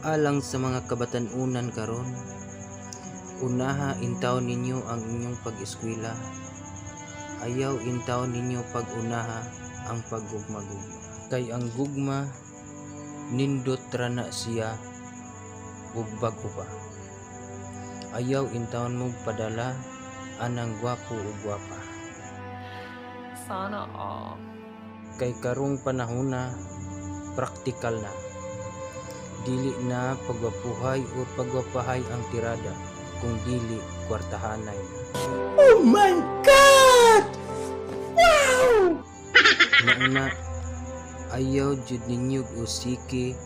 Alang sa mga kabatan-unan karon, unaha intaw ninyo ang inyong pag-eskwela. Ayaw intaw ninyo pag-unaha ang paggugma-gugma. Kay ang gugma nindot rana siya ug bago pa. Ayaw intawon mo padala anang gwapo ug gwapa. Sana all. Kay karong panahona praktikal na. Dili na pagwapuhay o pagwapahay ang tirada, kung dili kwartahanay na. Oh my God! Wow! Nauna, ayaw jud ninyo usiki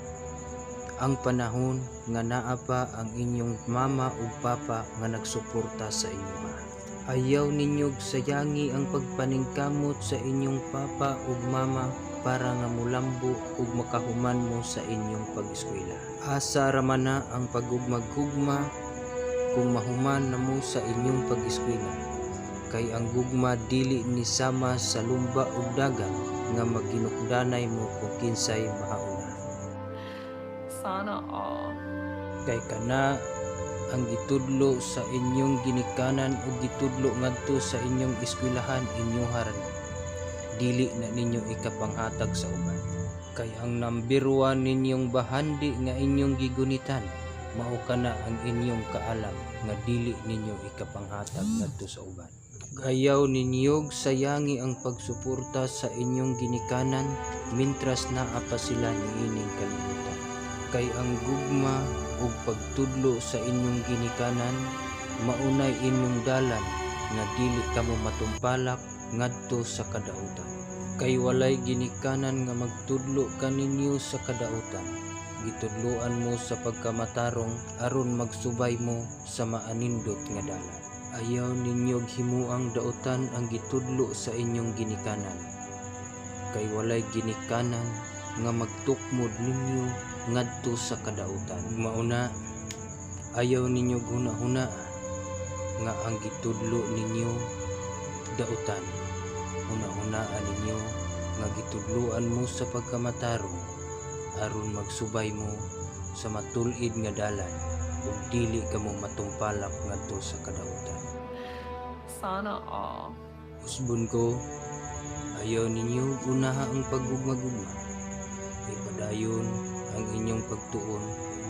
ang panahon nga naa pa ang inyong mama ug papa nga nagsuporta sa inyo. Ayaw ninyo sayangi ang pagpaningkamot sa inyong papa ug mama para nga mulambo ug makahuman mo sa inyong pag-eskwela. Asa raman na ang paggugma-gugma kung mahuman na mo sa inyong pag-eskwela. Kay ang gugma dili ni sama sa lumba ug dagan nga magginukdanay mo kung kinsay mahauna. Sana all. Kay kana ang gitudlo sa inyong ginikanan o gitudlo ngadto sa inyong eskwelahan inyong haran. Dili na ninyo ikapanghatag sa uban. Kay ang number 1 ninyong bahandi nga inyong gigunitan, mao kana ang inyong kaalam nga dili ninyo ikapanghatag ngadto sa uban. Ayaw ninyog sayangi ang pagsuporta sa inyong ginikanan mintras naa pa sila niining kalibutan. Kay ang gugma ug pagtudlo sa inyong ginikanan maunay inyong dalan nga dili kamo matumpalak ngadto sa kadautan. Kay walay ginikanan nga magtudlo kaninyo sa kadautan. Gitudloan mo sa pagkamatarong aron magsubay mo sa maanindot nga dalan. Ayaw ninyog himuang dautan ang gitudlo sa inyong ginikanan. Kay walay ginikanan nga magtukmod ninyo ngadto sa kadautan. Mauna, ayaw ninyo huna-huna nga ang gitudlo ninyo dautan. Una-unaan ninyo nga gitudloan mo sa pagkamatarong aron magsubay mo sa matulid nga dalan ug dili kamo matumpalak ngadto sa kadautan. Sana all. Usbon ko, ayaw ninyo unaha ang paggugma-gugma. Ipadayon ang inyong pagtuon,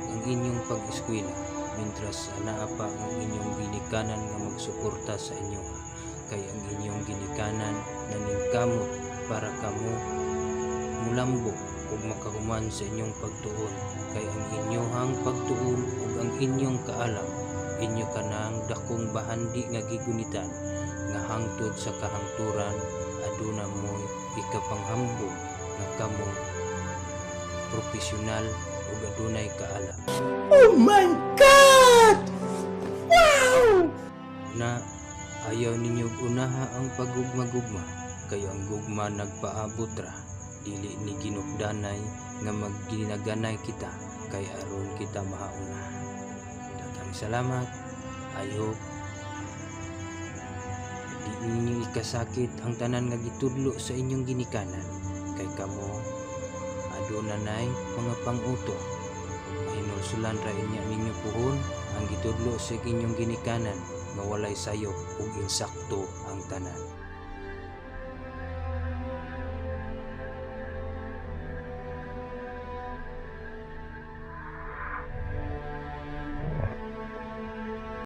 ang inyong pag-eskwela, mintras anaa pa ang inyong ginikanan nga magsuporta sa inyo. Kay ang inyong ginikanan naningkamot para kamo mulambo ug makahuman sa inyong pagtuon. Kay ang inyong pagtuon ug ang inyong kaalam inyo kanang dakong bahandi nga gigunitan nga hangtod sa kahangturan aduna mo ikapanghambog nga kamo profesional ug adunay kaalam. Oh my God! Wow! Na ayaw ninyo unaha ang paggugma-gugma, kayo ang gugma nagpaabot ra, dili ni ginukdanay nga magginaganay kita kay aron kita mahauna. Daghang salamat. I hope di ninyo ikasakit ang tanan nga gitudlo sa inyong ginikanan, kay kamo adunay mga panguto. Mahinulsulan ra inya ninyo puhon ang gitudlo sa inyong ginikanan nga walay sayop ug insakto ang tanan.